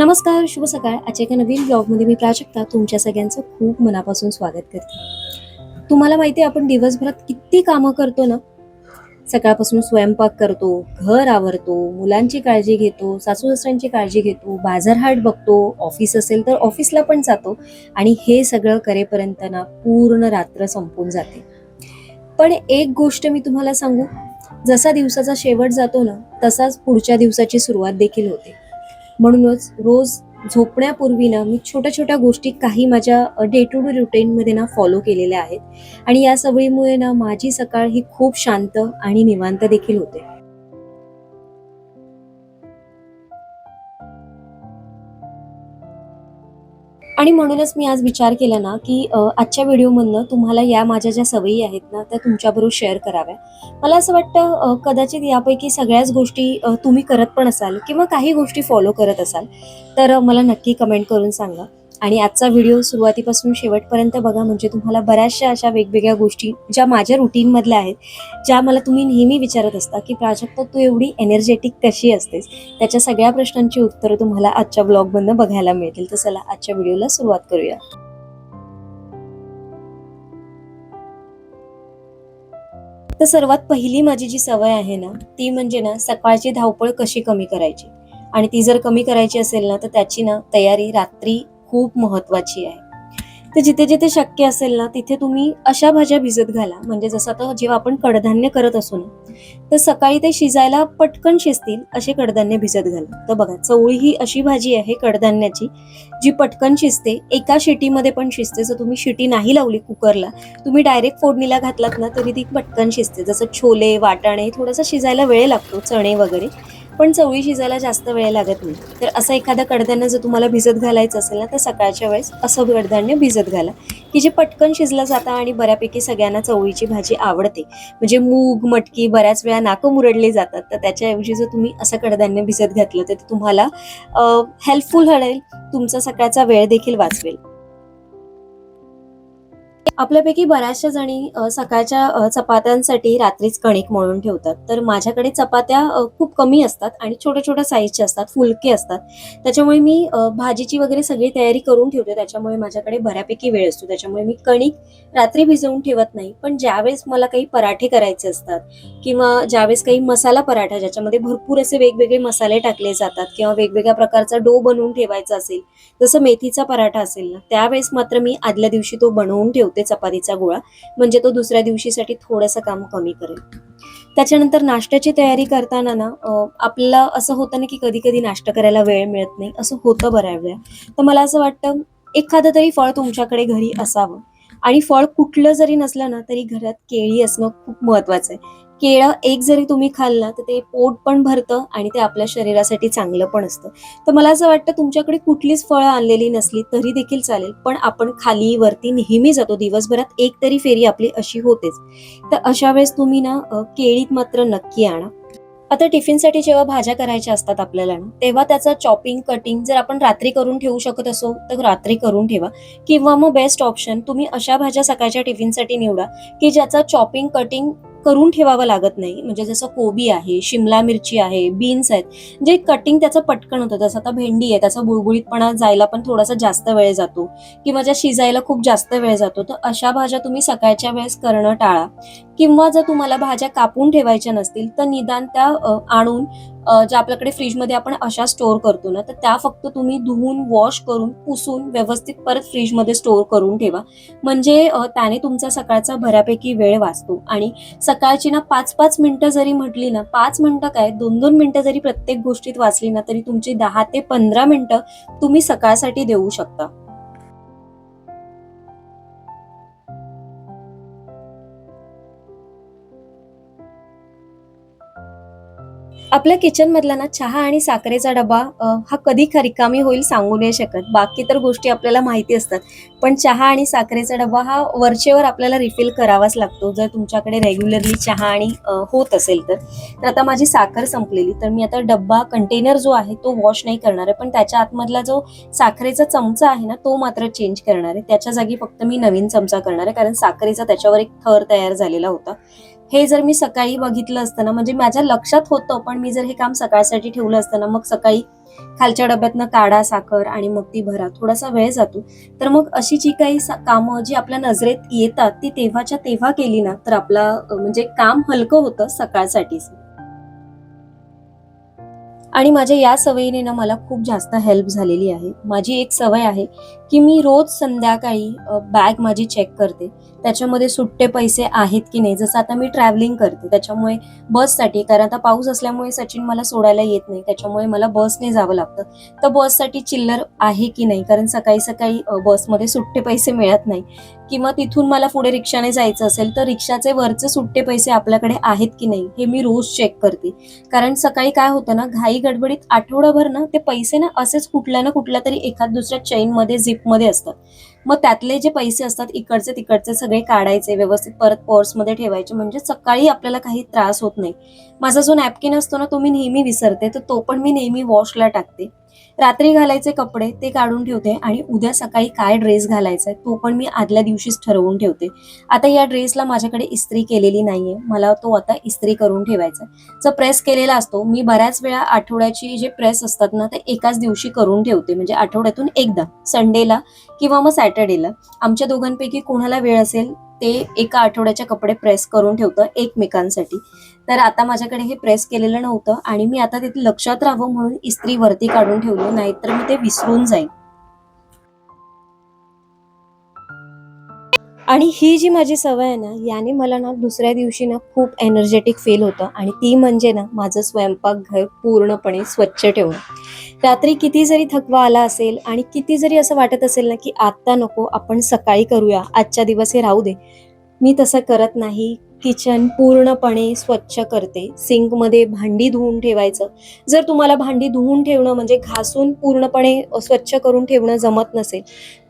नमस्कार, शुभ सकाळ. आजच्या एका नवीन ब्लॉगमध्ये मी प्राजक्ता तुमच्या सगळ्यांचं खूप मनापासून स्वागत करते. तुम्हाला माहिती आहे आपण दिवसभरात किती कामं करतो ना? सकाळपासून स्वयंपाक करतो, घर आवरतो, मुलांची काळजी घेतो, सासू-सासऱ्यांची काळजी घेतो, बाजारहाट बघतो, ऑफिस असेल तर ऑफिसला पण जातो आणि हे सगळं करेपर्यंत ना पूर्ण रात्र संपून जाते. पण एक गोष्ट मी तुम्हाला सांगू, जसा दिवसाचा शेवट जातो ना, तसाच पुढच्या दिवसाची सुरुवात देखील होते. म्हणूनच रोज झोपण्यापूर्वी ना मी छोट्या-छोट्या गोष्टी काही माझ्या डे टू डे रुटीनमध्ये ना फॉलो केलेल्या आहेत आणि या सवयीमुळे ना माझी सकाळ ही खूप शांत आणि निवांत देखील होते. आणि म्हणूनच मी आज विचार केला ना, की आजच्या व्हिडिओमधनं तुम्हाला या माझ्या ज्या सवयी आहेत ना, त्या तुमच्याबरोबर शेअर कराव्या. मला असं वाटतं कदाचित यापैकी सगळ्याच गोष्टी तुम्ही करत पण असाल किंवा काही गोष्टी फॉलो करत असाल, तर मला नक्की कमेंट करून सांगा. आणि आजचा व्हिडिओ सुरुवातीपासून शेवटपर्यंत बघा म्हणजे तुम्हाला बऱ्याचशा अशा वेगवेगळ्या गोष्टी ज्या माझ्या रुटीनमधल्या आहेत, ज्या मला तुम्ही नेहमी विचारत असता, की "प्राजक्ता तू एवढी एनर्जेटिक कशी असतेस?" त्याच्या सगळ्या प्रश्नांची उत्तरं तुम्हाला आजच्या ब्लॉगमधनं बघायला मिळतील. तर चला आजच्या व्हिडिओला सुरुवात करूया. तर सर्वात पहिली माझी जी सवय आहे ना, ती म्हणजे ना सकाळची धावपळ कशी कमी करायची आणि ती जर कमी करायची असेल ना, तर त्याची ना तयारी रात्री खूप महत्त्वाची आहे. तर जिथे-जिथे शक्य असेल ना, तिथे तुम्ही अशा भाज्या भिजत घाला. म्हणजे जसं आता जेव्हा आपण कडधान्य करत असू ना, तर सकाळी ते शिजायला पटकन शिजतील असे कडधान्य भिजत घाला. तर बघा चवळी ही अशी भाजी आहे कडधान्याची, जी पटकन शिजते. एका शिटीमध्ये पण शिजते. जर तुम्ही शिटी नाही लावली कुकरला, तुम्ही डायरेक्ट फोडणीला घातलात ना, तरी ती पटकन शिजते. जसं छोले, वाटाणे थोडंसं शिजायला वेळ लागतो, चणे वगैरे. पण चवळी शिजायला जास्त वेळ लागत नाही. तर असं एखादं कडधान्य जर तुम्हाला भिजत घालायचं असेल ना, तर सकाळच्या वेळेस असं कडधान्य भिजत घाला, की जे पटकन शिजलं जातं आणि बऱ्यापैकी सगळ्यांना चवळीची भाजी आवडते. म्हणजे मूग, मटकी बऱ्याच वेळा नाकं मुरडली जातात. तर त्याच्याऐवजी जर तुम्ही असं कडधान्य भिजत घातलं, तर ते तुम्हाला हेल्पफुल ठरेल. तुमचा सकाळचा वेळ देखील वाचवेल. आपल्यापैकी बऱ्याचशा जणी सकाळच्या चपात्यांसाठी रात्रीच कणिक मळून ठेवतात. तर माझ्याकडे चपात्या खूप कमी असतात आणि छोट्या-छोट्या साइजच्या असतात, फुलके असतात. त्याच्यामुळे मी भाजीची वगैरे सगळी तयारी करून ठेवते. त्याच्यामुळे माझ्याकडे बऱ्यापैकी वेळ असतो. त्याच्यामुळे मी कणिक रात्री भिजवून ठेवत नाही. पण ज्यावेळेस मला काही पराठे करायचे असतात किंवा ज्यावेळेस काही मसाला पराठा ज्याच्यामध्ये भरपूर असे वेगवेगळे मसाले टाकले जातात किंवा वेगवेगळ्या प्रकारचा डो बनवून ठेवायचा असेल, जसं मेथीचा पराठा असेल ना, त्यावेळेस मात्र मी आदल्या दिवशी तो बनवून ठेवते चपातीचा गोळा, म्हणजे तो दुसऱ्या दिवशीसाठी थोडंसं काम कमी करेल. त्याच्यानंतर नाश्त्याची तयारी करताना ना आपल्याला असं होतं ना, की कधी-कधी नाश्ता करायला वेळ मिळत नाही, असं होतं बऱ्याच वेळा. तर मला असं वाटतं एखादं तरी फळ तुमच्याकडे घरी असावं आणि फळ कुठलं जरी नसलं ना, तरी घरात केळी असणं खूप महत्वाचं आहे. केळं एक जरी तुम्ही खाल्लं तर ते पोट पण भरतं आणि ते आपल्या शरीरासाठी चांगलं पण असतं. तर मला असं वाटतं तुमच्याकडे कुठलीच फळं आणलेली नसली तरी देखील चालेल, पण आपण खाली वरती नेहमी जातो. दिवसभरात एक तरी फेरी आपली अशी होतेच. तर अशा वेळेस तुम्ही ना केळी मात्र नक्की आणा. आता टिफिनसाठी जेव्हा भाज्या करायच्या असतात आपल्याला ना, तेव्हा त्याचं चॉपिंग, कटिंग जर आपण रात्री करून ठेवू शकत असू, तर रात्री करून ठेवा किंवा मग बेस्ट ऑप्शन तुम्ही अशा भाज्या सकाळच्या टिफिनसाठी निवडा, की ज्याचं चॉपिंग, कटिंग करून ठेवावं लागत नाही. म्हणजे जसं कोबी आहे, शिमला मिरची आहे, बीन्स आहेत, जे कटिंग त्याचं पटकन होतं. जसं आता भेंडी आहे, त्याचा बुळबुळीतपणा जायला पण थोडासा जास्त वेळ जातो किंवा ज्या शिजायला खूप जास्त वेळ जातो. तर अशा भाज्या तुम्ही सकाळच्या वेळेस करणं टाळा. किंवा जर तुम्हाला भाज्या कापून ठेवायच्या नसतील, तर निदान त्या आणून ज्या आपल्याकडे फ्रिजमध्ये आपण अशा स्टोअर करतो ना, तर त्या फक्त तुम्ही धुवून, वॉश करून, पुसून व्यवस्थित परत फ्रिजमध्ये स्टोअर करून ठेवा. म्हणजे त्याने तुमचा सकाळचा बऱ्यापैकी वेळ वाचतो आणि सकाळची ना 5-5 मिनिटं जरी म्हटली ना, 5 मिनिटं काय 2-2 मिनिटं जरी प्रत्येक गोष्टीत वाचली ना, तरी तुमची 10 ते 15 मिनिटं तुम्ही सकाळसाठी देऊ शकता. आपल्या किचनमधला ना चहा आणि साखरेचा डबा हा कधी रिकामी होईल सांगू नाही शकत. बाकी तर गोष्टी आपल्याला माहिती असतात. पण चहा आणि साखरेचा डबा हा वरचेवर आपल्याला रिफिल करावाच लागतो. जर तुमच्याकडे रेग्युलरली चहा आणि होत असेल तर. तर आता माझी साखर संपलेली, तर मी आता डब्बा कंटेनर जो आहे तो वॉश नाही करणार आहे. पण त्याच्या आतमधला जो साखरेचा चमचा आहे ना, तो मात्र चेंज करणार आहे. त्याच्या जागी फक्त मी नवीन चमचा करणार आहे. कारण साखरेचा त्याच्यावर एक थर तयार झालेला होता. हे जर मी सकाळी बघितलं असतं ना, म्हणजे माझ्या लक्षात होतं, पण मी जर हे काम सकाळसाठी ठेवलं असतं ना, मग सकाळी खालच्या डब्यातनं काढा साखर आणि मग ती भरा, थोडासा वेळ जातो. तर मग अशी जी काही कामं जी आपल्या नजरेत येतात ती तेव्हाच्या तेव्हा केली ना तर आपला म्हणजे काम हलकं होतं सकाळसाठीच. आणि माझ्या या सवयीने ना मला खूप जास्त हेल्प झालेली आहे. माझी एक सवय आहे, की मी रोज संध्याकाळी बॅग माझी चेक करते. त्याच्यामध्ये सुट्टे पैसे आहेत की नाही. जसं आता मी ट्रॅव्हलिंग करते त्याच्यामुळे बससाठी, कारण आता पाऊस असल्यामुळे सचिन मला सोडायला येत नाही. त्याच्यामुळे मला बसने जावं लागतं. तर बससाठी चिल्लर आहे की नाही, कारण सकाळी-सकाळी बसमध्ये सुट्टे पैसे मिळत नाही. किंवा तिथून मला पुढे रिक्षाने जायचं असेल, तर रिक्षाचे वरचे सुट्टे पैसे आपल्याकडे आहेत की नाही, हे मी रोज चेक करते. कारण सकाळी काय होतं ना, घाई गडबडीत आठवडाभर ना ते पैसे ना असेच कुठल्या ना कुठल्या तरी एखाद दुसऱ्या चेनमध्ये, झिपमध्ये असतात. मग त्यातले जे पैसे असतात इकडचे तिकडचे सगळे काढायचे, व्यवस्थित परत पर्समध्ये ठेवायचे, म्हणजे सकाळी आपल्याला काही त्रास होत नाही. माझा जो नॅपकिन असतो ना, तो मी नेहमी विसरते, तर तो पण मी नेहमी वॉशला टाकते. रात्री घालायचे कपडे ते काढून ठेवते आणि उद्या सकाळी काय ड्रेस घालायचा आहे तो पण मी आदल्या दिवशीच ठरवून ठेवते. आता या ड्रेसला माझ्याकडे इस्त्री केलेली नाहीये. मला तो आता इस्त्री करून ठेवायचा आहे. जो प्रेस केलेला असतो, मी बऱ्याच वेळा आठवड्याची जे प्रेस असतात ना, ते एकाच दिवशी करून ठेवते. म्हणजे आठवड्यातून एकदा संडेला किंवा मग सॅटर्डेला. आमच्या दोघांपैकी कोणाला वेळ असेल ते एका आठवड्याचे कपडे प्रेस करून ठेवतं एकमेकांसाठी. तर आता माझ्याकडे हे प्रेस केलेलं नव्हतं आणि मी आता तिथे लक्षात राहावं म्हणून इस्त्री वरती काढून ठेवली, नाहीतर मी ते विसरून जाईन. आणि ही जी माझी सवय आहे ना, याने मला ना दुसऱ्या दिवशी ना खूप एनर्जेटिक फील होतं आणि ती म्हणजे ना माझं स्वयंपाकघर पूर्णपणे स्वच्छ ठेवणं. रात्री किती जरी थकवा आला असेल आणि किती जरी असं वाटत असेल ना, की आत्ता नको, आपण सकाळी करूया, आजच्या दिवस हे राहू दे. मी तसं करत नाही. किचन पूर्णपणे स्वच्छ करते. सिंकमध्ये भांडी धुवून ठेवायचं. जर तुम्हाला भांडी धुवून ठेवणं म्हणजे घासून पूर्णपणे स्वच्छ करून ठेवणं जमत नसेल,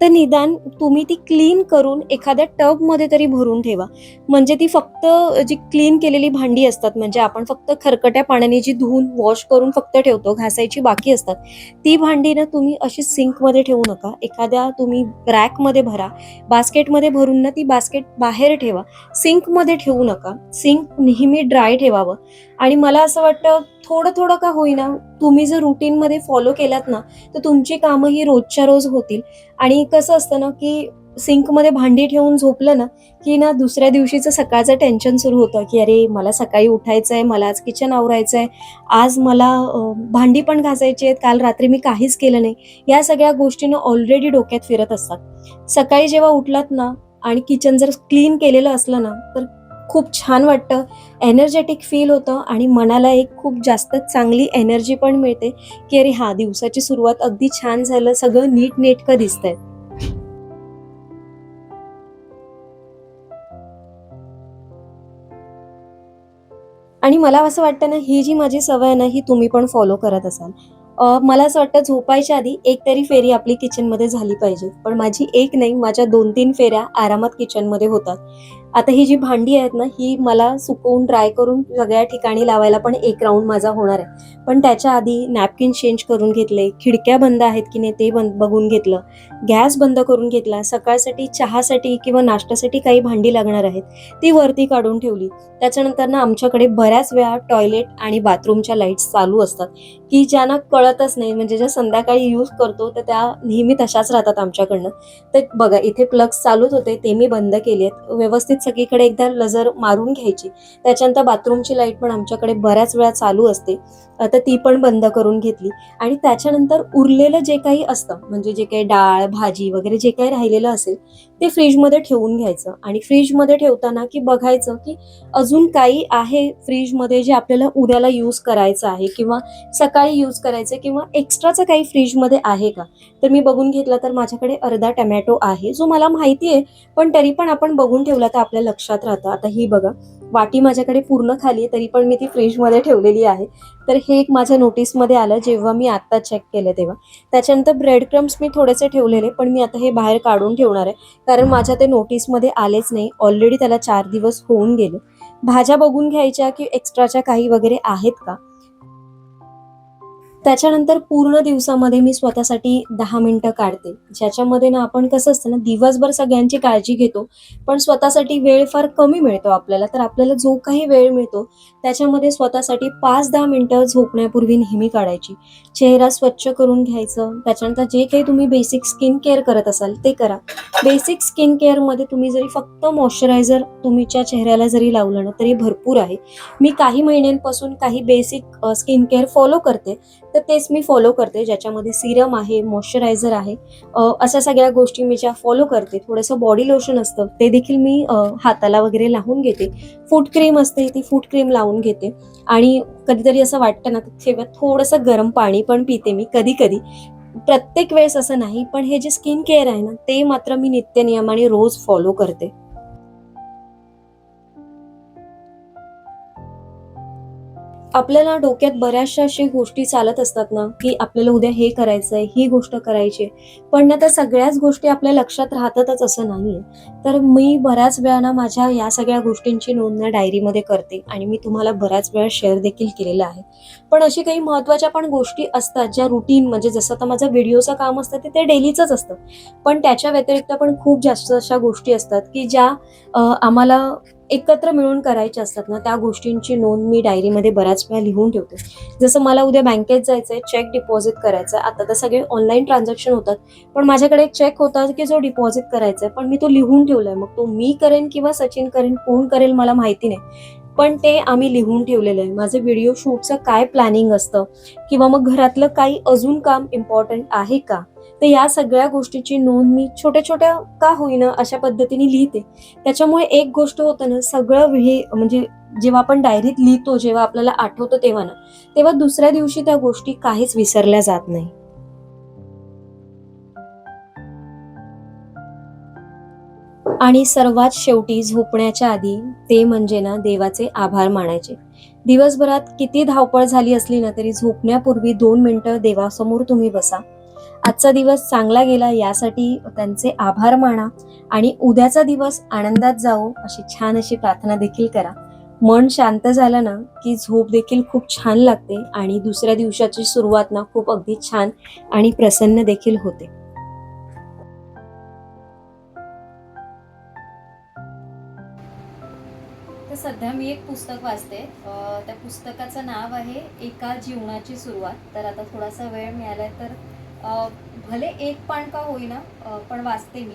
तर निदान तुम्ही ती क्लीन करून एखाद्या टबमध्ये तरी भरून ठेवा. म्हणजे ती फक्त जी क्लीन केलेली भांडी असतात, म्हणजे आपण फक्त खरकट्या पाण्याने जी धुवून वॉश करून फक्त ठेवतो, घासायची बाकी असतात. ती भांडी ना तुम्ही अशी सिंकमध्ये ठेवू नका. एखाद्या तुम्ही रॅकमध्ये भरा. बास्केटमध्ये भरून ना ती बास्केट बाहेर ठेवा. सिंकमध्ये ठेवू नका. सिंक नेहमी ड्राय ठेवावं. आणि मला असं वाटतं थोडं थोडं का होईना तुम्ही जर रुटीनमध्ये फॉलो केलात ना, तर तुमची कामं ही रोजच्या रोज होतील. आणि कसं असतं ना, की सिंकमध्ये भांडी ठेवून झोपलं ना, की ना दुसऱ्या दिवशीचं सकाळचं टेन्शन सुरू होतं, की अरे मला सकाळी उठायचंय, मला आज किचन आवरायचंय, आज मला भांडी पण घासायची आहेत, काल रात्री मी काहीच केलं नाही. या सगळ्या गोष्टी ना ऑलरेडी डोक्यात फिरत असतात. सकाळी जेव्हा उठलात ना आणि किचन जर क्लीन केलेलं असलं ना, तर खूप छान वाटतं, एनर्जेटिक फील होतं आणि मनाला एक खूप जास्त चांगली एनर्जी पण मिळते, की अरे हां, दिवसाची सुरुवात अगदी छान झालं, सगळं नीटनेटकं दिसतंय. आणि मला असं वाटतं ना, ही जी माझी सवय आहे ना, ही तुम्ही पण फॉलो करत असाल. मला असं वाटतं झोपायच्या आधी एक तरी फेरी आपली किचनमध्ये झाली पाहिजे. पण माझी एक नाही, माझ्या 2-3 फेऱ्या आरामात किचनमध्ये होतात. आता ही जी भांडी आहेत ना, ही मला सुकवून ड्राय करून सगळ्या ठिकाणी लावायला पण एक राउंड माझा होणार आहे. पण त्याच्या आधी नॅपकिन चेंज करून घेतले, खिडक्या बंद आहेत की नाही ते बघून घेतलं, गॅस बंद करून घेतला, सकाळसाठी चहासाठी किंवा नाश्त्यासाठी काही भांडी लागणार आहेत, ती वरती काढून ठेवली. त्याच्यानंतर ना आमच्याकडे बऱ्याच वेळा टॉयलेट आणि बाथरूमच्या लाईट्स चालू असतात, की ज्यांना कळतच नाही, म्हणजे ज्या संध्याकाळी यूज करतो तर त्या नेहमी तशाच राहतात आमच्याकडनं. तर बघा इथे प्लग्स चालूच होते, ते मी बंद केलेत. व्यवस्थित सगळीकडे एकदा नजर मारून घ्यायची. त्याच्यानंतर बाथरूमची लाईट पण आमच्याकडे बऱ्याच वेळा चालू असते, तर ती पण बंद करून घेतली. आणि त्याच्यानंतर उरलेलं जे काही असतं, म्हणजे जे काही डाळ, भाजी वगैरे जे काही राहिलेलं असेल, ते फ्रीजमध्ये ठेवून घ्यायचं. आणि फ्रीजमध्ये ठेवताना की बघायचं की अजून काही आहे फ्रीजमध्ये जे आपल्याला उद्याला यूज करायचं आहे किंवा सकाळी यूज करायचं किंवा एक्स्ट्राचं काही फ्रीजमध्ये आहे का? तर मी बघून घेतलं तर माझ्याकडे अर्धा टोमॅटो आहे, जो मला माहिती आहे, पण तरी पण आपण बघून ठेवला तर आपल्या लक्षात राहतं. आता ही बघा, वाटी माझ्याकडे पूर्ण खाली आहे, तरी पण मी ती फ्रीजमध्ये ठेवलेली आहे. तर हे एक माझ्या नोटीसमध्ये आलं जेव्हा मी आत्ता चेक केलं तेव्हा. त्याच्यानंतर ब्रेड क्रम्स मी थोडेसे ठेवलेले, पण मी आता हे बाहेर काढून ठेवणार आहे, कारण माझ्या ते नोटीसमध्ये आलेच नाही. ऑलरेडी त्याला 4 दिवस होऊन गेले. भाज्या बघून घ्यायच्या की एक्स्ट्राच्या काही वगैरे आहेत का? त्याच्यानंतर पूर्ण दिवसामध्ये मी स्वतःसाठी 10 मिनिटं काढते. ज्याच्यामध्ये ना आपण कसं असतं ना, दिवसभर सगळ्यांची काळजी घेतो, पण स्वतःसाठी वेळ फार कमी मिळतो आपल्याला. तर आपल्याला जो काही वेळ मिळतो, त्याच्यामध्ये स्वतःसाठी 5-10 मिनिटं झोपण्यापूर्वी नेहमी काढायची. चेहरा स्वच्छ करून घ्यायचं. त्याच्यानंतर जे काही तुम्ही बेसिक स्किन केअर करत असाल, ते करा. बेसिक स्किन केअरमध्ये तुम्ही जरी फक्त मॉइश्चरायझर तुमच्या चेहऱ्याला जरी लावलं ना, तरी भरपूर आहे. मी काही महिन्यांपासून काही बेसिक स्किन केअर फॉलो करते. तर तेच मी फॉलो करते, ज्याच्यामध्ये सिरम आहे, मॉइश्चरायझर आहे. अशा सगळ्या गोष्टी मी ज्या फॉलो करते. थोडंसं बॉडी लोशन असतं, ते देखील मी हाताला वगैरे लावून घेते. फूट क्रीम असते, ती फूट क्रीम लावून घेते आणि कधीतरी असं वाटतं ना, तर तेव्हा थोडंसं गरम पाणी पण पिते मी कधी-कधी. प्रत्येक वेळेस असं नाही, पण हे जे स्किन केअर आहे ना, ते मात्र मी नित्यनियमाने रोज फॉलो करते. आपल्याला डोक्यात बऱ्याचशा अशा गोष्टी चालत असतात ना, की आपल्याला उद्या हे करायचंय, ही गोष्ट करायची आहे. पण ना त्या सगळ्याच गोष्टी आपल्या लक्षात राहतातच असं नाहीये. तर मी बऱ्याच वेळा ना माझ्या या सगळ्या गोष्टींची नोंद ना डायरीमध्ये करते आणि मी तुम्हाला बऱ्याच वेळा शेअर देखील केलेलं आहे. पण अशी काही महत्त्वाच्या पण गोष्टी असतात ज्या रुटीन म्हणजे जसं आता माझं व्हिडिओचं काम असतं ते डेलीचंच असतं. पण त्याच्या व्यतिरिक्त पण खूप जास्त अशा गोष्टी असतात, की ज्या आम्हाला एकत्र मिळून करायच्या असतात ना, त्या गोष्टींची नोंद मी डायरीमध्ये बऱ्याच वेळा लिहून ठेवते. जसं मला उद्या बँकेत जायचंय, चेक डिपॉझिट करायचा आता तर सगळे ऑनलाईन ट्रान्झॅक्शन होतात. पण माझ्याकडे एक चेक होता, की जो डिपॉझिट करायचा आहे. पण मी तो लिहून ठेवलाय. मग तो मी करेन किंवा सचिन करेन, कोण करेल मला माहिती नाही. पण ते आम्ही लिहून ठेवलेलं आहे. माझं व्हिडिओ शूटचं काय प्लॅनिंग असतं किंवा मग घरातलं काही अजून काम इम्पॉर्टंट आहे का? तर या सगळ्या गोष्टीची नोंद मी छोट्या-छोट्या का होईना अशा पद्धतीने लिहिते. त्याच्यामुळे एक गोष्ट होतं ना, सगळं हे म्हणजे जेव्हा आपण डायरीत लिहितो, जेव्हा आपल्याला आठवतं तेव्हा ना, तेव्हा दुसऱ्या दिवशी त्या गोष्टी काहीच विसरल्या जात नाही. आणि सर्वात शेवटी झोपण्याच्या आधी ते म्हणजे ना देवाचे आभार मानायचे. दिवसभरात किती धावपळ झाली असली ना तरी झोपण्यापूर्वी 2 मिनिटं देवासमोर तुम्ही बसा. आजचा दिवस चांगला गेला यासाठी त्यांचे आभार माना आणि उद्याचा दिवस आनंदात जावो अशी छान अशी प्रार्थना देखील करा. मन शांत झालं ना की झोप देखील खूप छान लागते आणि दुसऱ्या दिवसाची सुरुवात ना खूप अगदी छान आणि प्रसन्न देखील होते. तर सध्या मी एक पुस्तक वाचते. त्या पुस्तकाचं नाव आहे एका जीवनाची सुरुवात. तर आता थोडासा वेळ मिळालाय तर भले एक पान का होईना पण वाचते मी.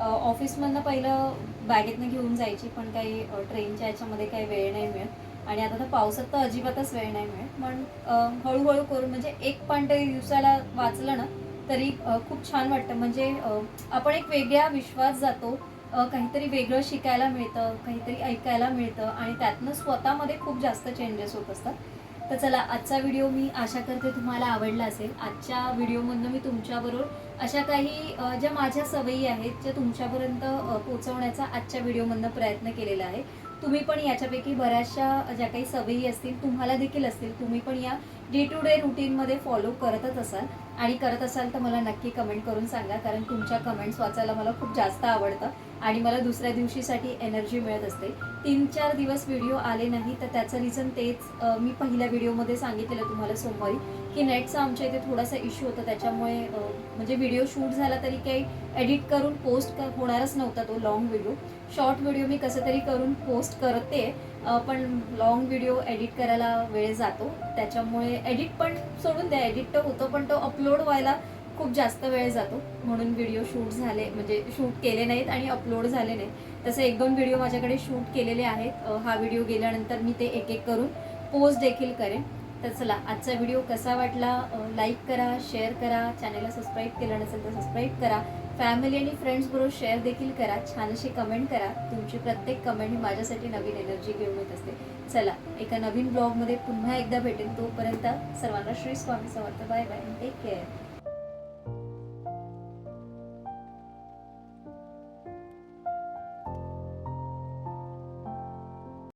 ऑफिसमधनं पहिलं बॅगेतनं घेऊन जायची, पण काही ट्रेनच्या ह्याच्यामध्ये काही वेळ नाही मिळत आणि आता तर पावसात तर अजिबातच वेळ नाही मिळत. पण हळूहळू करून म्हणजे एक पान तरी दिवसाला वाचलं ना तरी खूप छान वाटतं. म्हणजे आपण एक वेगळ्या विश्वास जातो. काहीतरी वेगळं शिकायला मिळतं, काहीतरी ऐकायला मिळतं आणि त्यातनं स्वतःमध्ये खूप जास्त चेंजेस होत असतात. तर चला आजचा व्हिडिओ मी आशा करते तुम्हाला आवडला असेल. आजच्या व्हिडिओमधनं मी तुमच्याबरोबर अशा काही ज्या माझ्या सवयी आहेत, ज्या तुमच्यापर्यंत पोहोचवण्याचा आजच्या व्हिडिओमधनं प्रयत्न केलेला आहे. तुम्ही पण याच्यापैकी बऱ्याचशा ज्या काही सवयी असतील, तुम्हाला देखील असतील, तुम्ही पण या डे टू डे रुटीनमध्ये फॉलो करतच असाल आणि करत असाल तर मला नक्की कमेंट करून सांगा. कारण तुमच्या कमेंट्स वाचायला मला खूप जास्त आवडतं आणि मला दुसऱ्या दिवशीसाठी एनर्जी मिळत असते. 3-4 दिवस व्हिडिओ आले नाही तर त्याचं रिझन तेच मी पहिल्या व्हिडिओमध्ये सांगितलेलं तुम्हाला सोमवारी, की नेटचा आमच्या इथे थोडासा इश्यू होता. त्याच्यामुळे म्हणजे व्हिडिओ शूट झाला तरी काही एडिट करून पोस्ट होणारच नव्हता तो लाँग व्हिडिओ. शॉर्ट व्हिडिओ मी कसं तरी करून पोस्ट करते, पण लाँग व्हिडिओ एडिट करायला वेळ जातो. त्याच्यामुळे एडिट पण सोडून द्या, एडिट तर होतो पण तो अपलोड व्हायला खूप जास्त वेळ जातो. म्हणून व्हिडिओ शूट झाले म्हणजे शूट केले नाहीत आणि अपलोड झाले नाहीत. तसे 1-2 व्हिडिओ माझ्याकडे शूट केलेले आहेत. हा व्हिडिओ गेल्यानंतर मी ते एक करून पोस्ट देखील करेन. तर चला आजचा व्हिडिओ कसा वाटला लाईक करा, शेअर करा, चॅनलला सबस्क्राईब केलं नसेल तर सबस्क्राईब करा, फॅमिली आणि फ्रेंड्सबरोबर शेअर देखील करा, छान अशी कमेंट करा. तुमची प्रत्येक कमेंट ही माझ्यासाठी नवीन एनर्जी घेऊन येत असते. चला एका नवीन ब्लॉगमध्ये पुन्हा एकदा भेटेन. तोपर्यंत सर्वांना Shri Swami Samarth. Bye bye, take care.